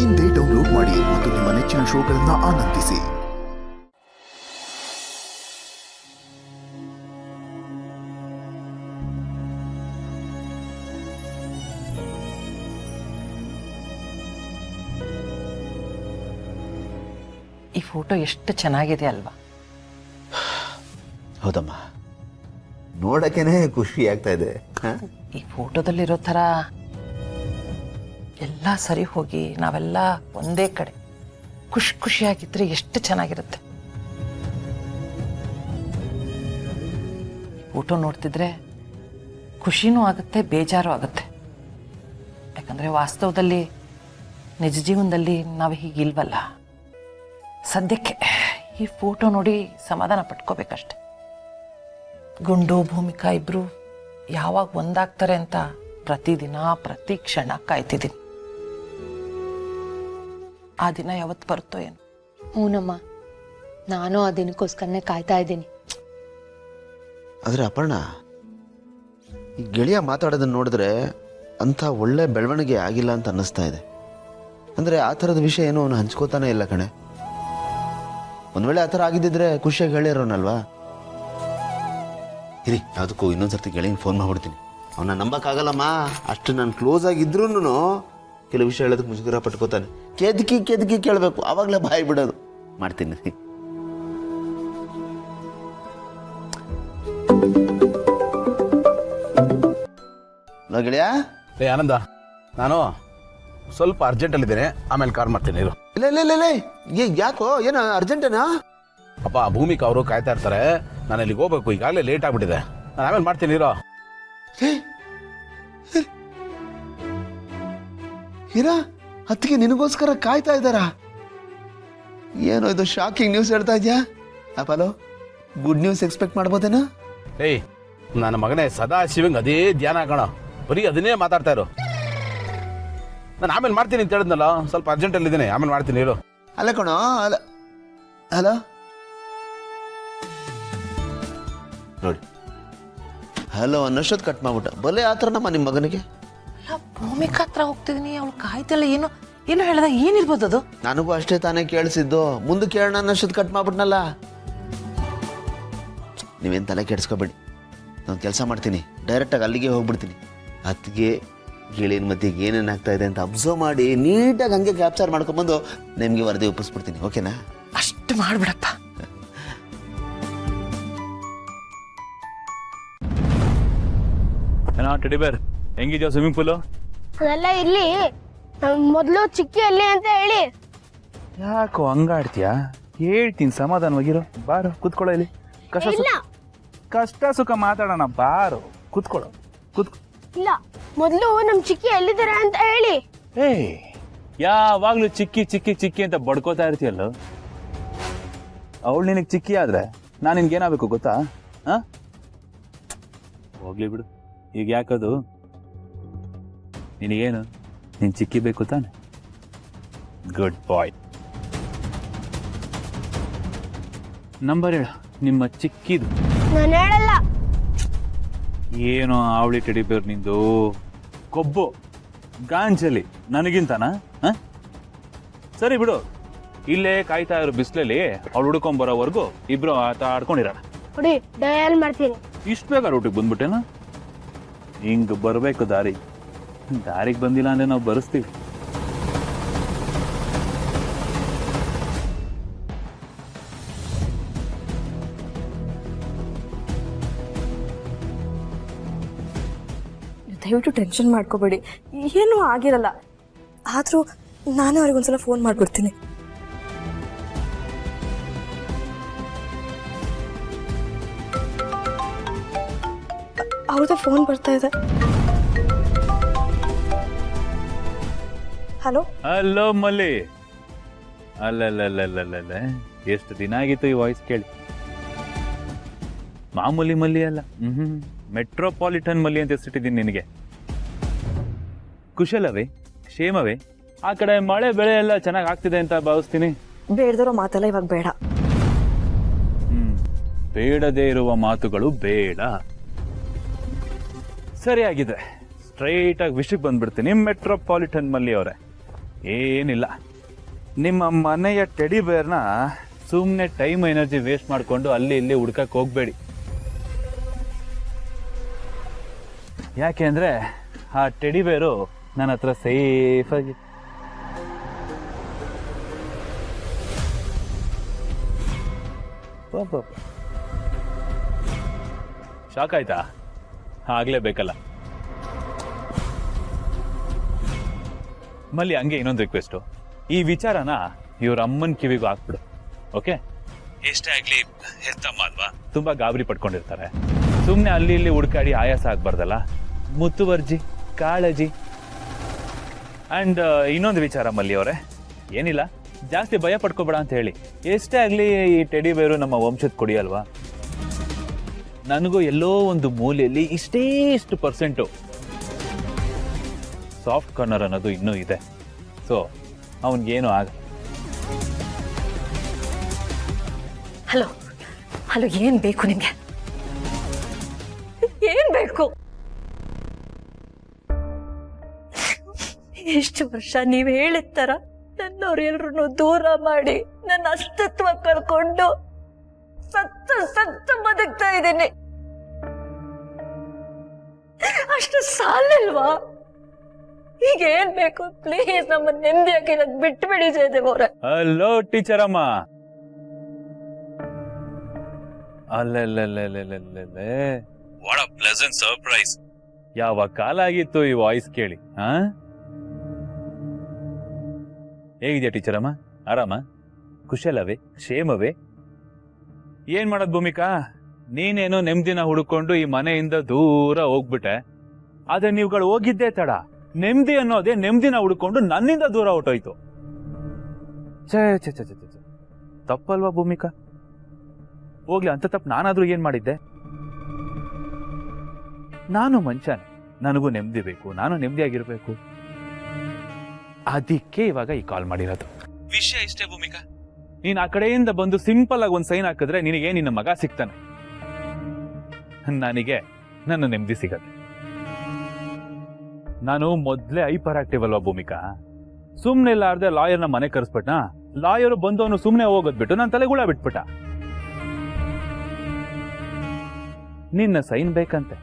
ಇಂದೇ ಡೌನ್ಲೋಡ್ ಮಾಡಿ ಮತ್ತು ನಿಮ್ಮ ನೆಚ್ಚಿನ ಶೋಗಳನ್ನು ಆನಂದಿಸಿ. ಈ ಫೋಟೋ ಎಷ್ಟು ಚೆನ್ನಾಗಿದೆ ಅಲ್ವಾ? ಹೌದಮ್ಮ, ನೋಡಕ್ಕೇನೆ ಖುಷಿ ಆಗ್ತಾ ಇದೆ. ಈ ಫೋಟೋದಲ್ಲಿರೋ ಥರ ಎಲ್ಲ ಸರಿ ಹೋಗಿ ನಾವೆಲ್ಲ ಒಂದೇ ಕಡೆ ಖುಷಿಯಾಗಿದ್ರೆ ಎಷ್ಟು ಚೆನ್ನಾಗಿರುತ್ತೆ. ಫೋಟೋ ನೋಡ್ತಿದ್ರೆ ಖುಷಿನೂ ಆಗುತ್ತೆ, ಬೇಜಾರು ಆಗುತ್ತೆ. ಯಾಕಂದರೆ ವಾಸ್ತವದಲ್ಲಿ ನಿಜ ಜೀವನದಲ್ಲಿ ನಾವು ಹೀಗಿಲ್ವಲ್ಲ. ಸದ್ಯಕ್ಕೆ ಈ ಫೋಟೋ ನೋಡಿ ಸಮಾಧಾನ ಪಟ್ಕೋಬೇಕಷ್ಟೆ. ಗುಂಡು ಭೂಮಿಕಾ ಇಬ್ಬರು ಯಾವಾಗ ಒಂದಾಗ್ತಾರೆ ಅಂತ ಪ್ರತಿದಿನ ಪ್ರತಿ ಕ್ಷಣ ಕಾಯ್ತಿದ್ದೀನಿ. ಆ ದಿನ ಯಾವತ್ತು ಬರುತ್ತೋ ಏನು. ಹೂನಮ್ಮ, ನಾನು ಆ ದಿನಕ್ಕೋಸ್ಕರನೇ ಕಾಯ್ತಾ ಇದ್ದೀನಿ. ಆದರೆ ಅಪರ್ಣ, ಈ ಗೆಳೆಯ ಮಾತಾಡೋದನ್ನ ನೋಡಿದ್ರೆ ಅಂಥ ಒಳ್ಳೆ ಬೆಳವಣಿಗೆ ಆಗಿಲ್ಲ ಅಂತ ಅನ್ನಿಸ್ತಾ ಇದೆ. ಅಂದರೆ ಆ ಥರದ ವಿಷಯ ಏನೋ ಅವನು ಹಂಚ್ಕೋತಾನೆ ಇಲ್ಲ ಕಣೆ. ಒಂದು ವೇಳೆ ಆ ಥರ ಆಗಿದ್ದಿದ್ರೆ ಖುಷಿಯಾಗಿ ಹೇಳಿರೋನಲ್ವಾ? ಇರಿ, ಯಾವುದಕ್ಕೂ ಇನ್ನೊಂದ್ಸರ್ತಿ ಗೆಳೆಯಂಗೆ ಫೋನ್ ಮಾಡ್ಬಿಡ್ತೀನಿ. ಅವನ್ನ ನಂಬಕ್ಕಾಗಲ್ಲಮ್ಮ. ಅಷ್ಟು ನಾನು ಕ್ಲೋಸ್ ಆಗಿದ್ರೂ ಕೆಲವು ವಿಷಯ ಹೇಳೋದಕ್ಕೆ ಮುಜುಗರ ಪಟ್ಕೋತಾನೆ. ಕೆದಕಿ ಕೇಳಬೇಕು, ಆವಾಗಲೇ ಬಾಯಿ ಬಿಡೋದು. ಮಾಡ್ತೀನಿ. ಹಲೋ ಗೆಳೆಯ. ಆನಂದ, ನಾನು ಸ್ವಲ್ಪ ಅರ್ಜೆಂಟಲ್ಲಿದ್ದೇನೆ, ಆಮೇಲೆ ಕಾಲ್ ಮಾಡ್ತೀನಿ ಇರು. ಇಲ್ಲ ಯಾಕೋ, ಏನು ಅರ್ಜೆಂಟೇನಾ? ಅಪ್ಪ, ಭೂಮಿಕಾ ಅವರು ಕಾಯ್ತಾ ಇರ್ತಾರೆ. ನಾನು ಇಲ್ಲಿಗೆ ಹೋಗ್ಬೇಕು, ಈಗಾಗಲೇ ಲೇಟ್ ಆಗ್ಬಿಟ್ಟಿದೆ. ನಾನು ಆಮೇಲೆ ಮಾಡ್ತೀನಿ ಇರೋ. ಹೀರಾ, ಅದಕ್ಕೆ ನಿನಗೋಸ್ಕರ ಕಾಯ್ತಾ ಇದ್ದಾರಾ? ಏನೋ ಇದು ಶಾಕಿಂಗ್ ನ್ಯೂಸ್ ಹೇಳ್ತಾ ಇದೆಯಾ? ಅಪಲೋ, ಗುಡ್ ನ್ಯೂಸ್ ಎಕ್ಸ್ಪೆಕ್ಟ್ ಮಾಡ್ಬೋದೇನಾ? ಏಯ್, ನನ್ನ ಮಗನೇ, ಸದಾ ಶಿವಂಗ್ ಅದೇ ಧ್ಯಾನ ಕಣ, ಬರೀ ಅದನ್ನೇ ಮಾತಾಡ್ತಾ ಇರು. ನಾನು ಆಮೇಲೆ ಮಾಡ್ತೀನಿ ಅಂತ ಹೇಳಿದ್ನಲ್ಲ, ಸ್ವಲ್ಪ ಅರ್ಜೆಂಟಲ್ಲಿದ್ದೀನಿ, ಆಮೇಲೆ ಮಾಡ್ತೀನಿ ಇರು. ಅಲ್ಲ ಕಣೋ, ಅಲ್ಲ ಹಲೋ ನೋಡಿ, ಹಲೋ ಅನ್ನೋಷ್ಟೊತ್ತು ಕಟ್ ಮಾಡ್ಬಿಟ್ಟ. ಬಲೆ ಆ ಥರ ನಮ್ಮ ನಿಮ್ಮ ಮಗನಿಗೆ. ಭೂಮಿಕಾ ಹತ್ರ ಹೋಗ್ತಿದ್ದೀನಿ, ಅವಳು ಕಾಯ್ತಿಲ್ಲ. ಏನು ಹೇಳ್ದ? ಏನಿರ್ಬೋದು ಅದು? ನನಗೂ ಅಷ್ಟೇ ತಾನೇ ಕೇಳಿಸಿದ್ದು. ಮುಂದೆ ಕೇಳೋಣ ಅನ್ನೋಷ್ಟೊತ್ತು ಕಟ್ ಮಾಡ್ಬಿಟ್ನಲ್ಲ. ನೀವೇನು ತಲೆ ಕೆಡಿಸ್ಕೋಬೇಡಿ, ನಾನು ಕೆಲಸ ಮಾಡ್ತೀನಿ, ಡೈರೆಕ್ಟಾಗಿ ಅಲ್ಲಿಗೆ ಹೋಗ್ಬಿಡ್ತೀನಿ. ಅದಕ್ಕೆ ಗಿಳಿನ ಮಧ್ಯೆ ಏನೇನು ಆಗ್ತಾ ಇದೆ ಅಂತ ಅಬ್ಸರ್ವ್ ಮಾಡಿ ನೀಟಾಗಿ ಹಂಗೆ ಕ್ಯಾಪ್ಚರ್ ಮಾಡ್ಕೊಂಬಂದು ನಿಮಗೆ ವರದಿ ಒಪ್ಪಿಸ್ಬಿಡ್ತೀನಿ. ಓಕೆನಾ? ಅಷ್ಟು ಮಾಡ್ಬಿಡಪ್ಪ. ಟೆಡಿ ಬೇರ್, ಹೆಂಗಿದ್ಯೋ ಸ್ವಿಮ್ಮಿಂಗ್ ಪೂಲು? ಅದೆಲ್ಲ ಇಲ್ಲಿ ಮೊದಲು ಚಿಕ್ಕಿ ಅಲ್ಲಿ ಅಂತ ಹೇಳಿ. ಯಾಕೋ ಹಂಗಾಡ್ತೀಯಾ? ಹೇಳ್ತೀನಿ, ಸಮಾಧಾನವಾಗಿರೋ. ಬಾರು ಕುತ್ಕೊಳ್ಳೋ ಇಲ್ಲಿ. ಕಷ್ಟ ಸುಖ ಮಾತಾಡೋಣ. ಬಾರು ಕುತ್ಕೊಳ್ಳೋ. ಇಲ್ಲ, ಮೊದಲು ನಮ್ ಚಿಕ್ಕಿ ಎಲ್ಲಿದ್ದಾರೆ ಅಂತ ಹೇಳಿ. ಏಯ್, ಯಾವಾಗ್ಲೂ ಚಿಕ್ಕಿ ಅಂತ ಬಡ್ಕೋತಾ ಇರ್ತೀಯಲ್ಲ. ಅವಳು ನಿನಗೆ ಚಿಕ್ಕಿ ಆದ್ರೆ ನಾನು ನಿನ್ಗೇನಾಗಬೇಕು ಗೊತ್ತಾ? ಹೋಗ್ಲಿ ಬಿಡು, ಈಗ ಯಾಕದು? ನಿನಗೇನು, ನೀನು ಚಿಕ್ಕಿ ಬೇಕು ತಾನೆ? ಗುಡ್ ಬಾಯ್. ನಂಬರ್ ಹೇಳು ನಿಮ್ಮ ಚಿಕ್ಕಿದು. ನಾನು ಹೇಳಲ್ಲ. ಏನೋ ಅವಳಿ ಟೆಡಿ ಬೇರ್ ನಿಂದು ಕೊಬ್ಬು ಗಾಂಜಲಿ ನನಗಿಂತಾನ? ಸರಿ ಬಿಡು, ಇಲ್ಲೇ ಕಾಯ್ತಾ ಇರೋ ಬಿಸಿಲಲ್ಲಿ ಅವಳು ಹುಡ್ಕೊಂಬರೋವರೆಗೂ ಇಬ್ರು ಆಟ ಆಡ್ಕೊಂಡಿರೋಣ. ನೋಡಿ, ಡಯಲ್ ಮಾಡ್ತೀನಿ. ಇಷ್ಟು ಬೇಗ ರೂಟಿಗೆ ಬಂದ್ಬಿಟ್ಟೇನ? ಹಿಂಗ್ ಬರ್ಬೇಕು ದಾರಿಗೆ ಬಂದಿಲ್ಲ ಅಂದ್ರೆ ನಾವು ಬರೆಸ್ತೀವಿ. ದಯವಿಟ್ಟು ಟೆನ್ಷನ್ ಮಾಡ್ಕೋಬೇಡಿ, ಏನೂ ಆಗಿರಲ್ಲ. ಆದರೂ ನಾನೇ ಅವ್ರಿಗೊಂದ್ಸಲ ಫೋನ್ ಮಾಡ್ಬಿಡ್ತೀನಿ. ಅವ್ರದ್ದು ಫೋನ್ ಬರ್ತಾ ಇದೆ. ಹಲೋ ಹಲೋ ಮಲ್ಲಿ. ಅಲ್ಲಲ್ಲಲ್ಲಲ್ಲಲ್ಲ, ಎಷ್ಟು ದಿನ ಆಗಿತ್ತು ಈ ವಾಯ್ಸ್ ಕೇಳಿ. ಮಾಮೂಲಿ ಮಲ್ಲಿ ಅಲ್ಲ, ಮೆಟ್ರೋಪಾಲಿಟನ್ ಮಲ್ಲಿ ಅಂತ ಹೆಸರಿಟ್ಟಿದ್ದೀನಿ ನಿನಗೆ. ಕುಶಲವೇ, ಕ್ಷೇಮವೇ? ಆ ಕಡೆ ಮಳೆ ಬೆಳೆ ಎಲ್ಲ ಚೆನ್ನಾಗಿ ಆಗ್ತಿದೆ ಅಂತ ಭಾವಿಸ್ತೀನಿ. ಬೇಡದಿರೋ ಮಾತೆಲ್ಲ ಇವಾಗ ಬೇಡ. ಬೇಡದೇ ಇರುವ ಮಾತುಗಳು ಬೇಡ. ಸರಿಯಾಗಿದೆ, ಸ್ಟ್ರೈಟ್ ಆಗಿ ವಿಷಯಕ್ಕೆ ಬಂದ್ಬಿಡ್ತೀನಿ. ಮೆಟ್ರೋಪಾಲಿಟನ್ ಮಲ್ಲಿ ಅವರೇ, ಏನಿಲ್ಲ, ನಿಮ್ಮ ಮನೆಯ ಟೆಡಿ ಬೇರ್ನ ಸುಮ್ಮನೆ ಟೈಮ್ ಎನರ್ಜಿ ವೇಸ್ಟ್ ಮಾಡಿಕೊಂಡು ಅಲ್ಲಿ ಇಲ್ಲಿ ಹುಡ್ಕಕ್ಕೆ ಹೋಗಬೇಡಿ. ಯಾಕೆ ಅಂದರೆ ಆ ಟೆಡಿ ಬೇರು ನನ್ನ ಹತ್ರ ಸೇಫಾಗಿ. ಶಾಕ್ ಆಯ್ತಾ? ಆಗ್ಲೇಬೇಕಲ್ಲ. ಮಲ್ಲಿ, ಹಂಗೆ ಇನ್ನೊಂದು ರಿಕ್ವೆಸ್ಟು, ಈ ವಿಚಾರನ ಇವ್ರ ಅಮ್ಮನ ಕಿವಿಗೂ ಹಾಕ್ಬಿಡು. ಓಕೆ? ಎಷ್ಟೇ ಆಗ್ಲಿ ಹೆತ್ತಮ್ಮ ಅಲ್ವಾ, ತುಂಬಾ ಗಾಬರಿ ಪಡ್ಕೊಂಡಿರ್ತಾರೆ. ಸುಮ್ಮನೆ ಅಲ್ಲಿ ಇಲ್ಲಿ ಹುಡ್ಕಾಡಿ ಆಯಾಸ ಆಗ್ಬಾರ್ದಲ್ಲ. ಮುತುವರ್ಜಿ, ಕಾಳಜಿ. ಅಂಡ್ ಇನ್ನೊಂದು ವಿಚಾರ ಮಲ್ಲಿ ಅವರೇ, ಏನಿಲ್ಲ, ಜಾಸ್ತಿ ಭಯ ಪಡ್ಕೋಬೇಡ ಅಂತ ಹೇಳಿ. ಎಷ್ಟೇ ಆಗ್ಲಿ ಈ ಟೆಡಿ ಬೇರು ನಮ್ಮ ವಂಶದ ಕೊಡಿ ಅಲ್ವಾ. ನನಗೂ ಎಲ್ಲೋ ಒಂದು ಮೂಲೆಯಲ್ಲಿ ಇಷ್ಟು ಪರ್ಸೆಂಟು ಸಾಫ್ಟ್ ಕಾರ್ನರ್ ಅನ್ನೋದು ಇನ್ನೂ ಇದೆ. ಸೊ ಅವನಿಗೇನು ಆಗ. ಹಲೋ ಹಲೋ, ಏನ್ ಬೇಕು ನಿಮ್ಗೆ? ಏನ್ ಬೇಕು? ಎಷ್ಟು ವರ್ಷ ನೀವ್ ಹೇಳಿದ ತರ ನನ್ನವ್ರೆಲ್ರೂ ದೂರ ಮಾಡಿ ನನ್ನ ಅಸ್ತಿತ್ವ ಕಳ್ಕೊಂಡು ಸತ್ತು ಬದುಕ್ತಾ ಇದ್ದೀನಿ. ಅಷ್ಟು ಸಾಲಲ್ವಾ? ಈಗ ಏನ್ ಬೇಕು? ಪ್ಲೀಸ್ ನಮ್ಮ ನೆಮ್ಮದಿಯಾಗಿ ಬಿಟ್ಟು ಬಿಡಿ ಜಯದೇವ್ ಅವ್ರೆ. ಹಲೋ ಟೀಚರ್ ಅಮ್ಮ. ಅಲ್ಲೇ ವಾಟ್ ಅ ಪ್ಲೆಸೆಂಟ್ ಸರ್ಪ್ರೈಸ್. ಯಾವ ಕಾಲ ಆಗಿತ್ತು ಈ ವಾಯ್ಸ್ ಕೇಳಿ. ಹೇಗಿದ್ಯಾ ಟೀಚರ್ ಅಮ್ಮ? ಆರಾಮ? ಕುಶಲವೇ? ಕ್ಷೇಮವೇ? ಏನ್ ಮಾಡೋದ್ ಭೂಮಿಕಾ, ನೀನೇನೋ ನೆಮ್ಮದಿನ ಹುಡುಕೊಂಡು ಈ ಮನೆಯಿಂದ ದೂರ ಹೋಗ್ಬಿಟ್ಟೆ. ಆದ್ರೆ ನೀವುಗಳು ಹೋಗಿದ್ದೇ ತಡ. ನೆಮ್ಮದಿ ಅನ್ನೋದೇ ನೆಮ್ಮದಿನ ಹುಡುಕೊಂಡು ನನ್ನಿಂದ ದೂರ ಹೊಟ್ಟೋಯ್ತು. ಛೇ ಛೇ ಛೇ ಛೇ ಛೇ, ತಪ್ಪಲ್ವಾ ಭೂಮಿಕಾ? ಹೋಗ್ಲಿ, ಅಂತ ತಪ್ಪು ನಾನಾದ್ರೂ ಏನ್ ಮಾಡಿದ್ದೆ? ನಾನು ಮನುಷ್ಯನೇ, ನನಗೂ ನೆಮ್ಮದಿ ಬೇಕು, ನಾನು ನೆಮ್ಮದಿಯಾಗಿರ್ಬೇಕು. ಅದಕ್ಕೆ ಇವಾಗ ಈ ಕಾಲ್ ಮಾಡಿರೋದು. ವಿಷಯ ಇಷ್ಟೇ ಭೂಮಿಕಾ, ನೀನ್ ಆ ಕಡೆಯಿಂದ ಬಂದು ಸಿಂಪಲ್ ಆಗಿ ಒಂದು ಸೈನ್ ಹಾಕಿದ್ರೆ ನಿನಗೆ ನಿನ್ನ ಮಗ ಸಿಗ್ತಾನೆ, ನನಗೆ ನನ್ನ ನೆಮ್ಮದಿ ಸಿಗತ್ತೆ. ನಾನು ಮೊದ್ಲೇ ಹೈಪರ್ ಆಕ್ಟಿವ್ ಅಲ್ವಾ ಭೂಮಿಕಾ? ಸುಮ್ನೆ ಇಲ್ಲಾರ್ದೆ ಲಾಯರ್ನ ಮನೆ ಕರೆಸ್ಬಿಟ್ನಾ. ಲಾಯರು ಬಂದು ಅವನು ಸುಮ್ನೆ ಹೋಗೋದ್ಬಿಟ್ಟು ನನ್ನ ತಲೆಗುಳ ಬಿಟ್ಬಿಟ್ಟ. ನಿನ್ನ ಸೈನ್ ಬೇಕಂತೆ.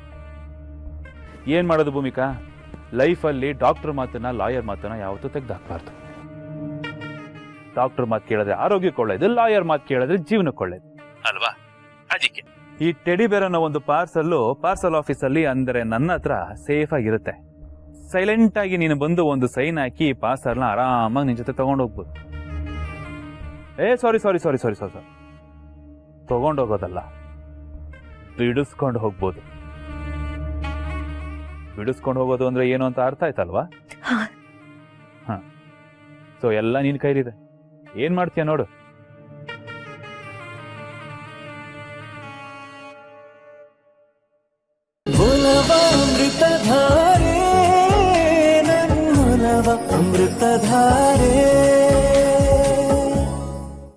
ಏನ್ ಮಾಡೋದು ಭೂಮಿಕಾ? ಲೈಫಲ್ಲಿ ಡಾಕ್ಟರ್ ಮಾತನ್ನ, ಲಾಯರ್ ಮಾತನ್ನ ಯಾವತ್ತೂ ತೆಗ್ದಾಕ್ಬಾರ್ದು. ಡಾಕ್ಟರ್ ಮಾತು ಕೇಳಿದ್ರೆ ಆರೋಗ್ಯಕ್ಕೆ ಒಳ್ಳೇದು, ಲಾಯರ್ ಮಾತು ಕೇಳಿದ್ರೆ ಜೀವನಕ್ಕೆ ಒಳ್ಳೇದು ಅಲ್ವಾ? ಅದಕ್ಕೆ ಈ ಟೆಡಿ ಬೇರ್ ಅನ್ನೋ ಒಂದು ಪಾರ್ಸಲ್ ಆಫೀಸಲ್ಲಿ ಅಂದ್ರೆ ನನ್ನ ಹತ್ರ ಸೇಫ್ ಆಗಿರುತ್ತೆ. ಸೈಲೆಂಟ್ ಆಗಿ ನೀನು ಬಂದು ಒಂದು ಸೈನ್ ಹಾಕಿ ಪಾರ್ಸಲ್ನ ಆರಾಮಾಗಿ ನಿನ್ ಜೊತೆ ತಗೊಂಡೋಗ್ಬೋದು. ಸಾರಿ ತಗೊಂಡೋಗೋದಲ್ಲ, ಬಿಡಿಸ್ಕೊಂಡು ಹೋಗ್ಬೋದು. ಬಿಡಿಸ್ಕೊಂಡು ಹೋಗೋದು ಅಂದ್ರೆ ಏನು ಅಂತ ಅರ್ಥ ಆಯ್ತಲ್ವಾ? ಸೊ ಎಲ್ಲ ನಿನ್ ಕೈಲಿದೆ, ಏನ್ ಮಾಡ್ತೀಯ ನೋಡು.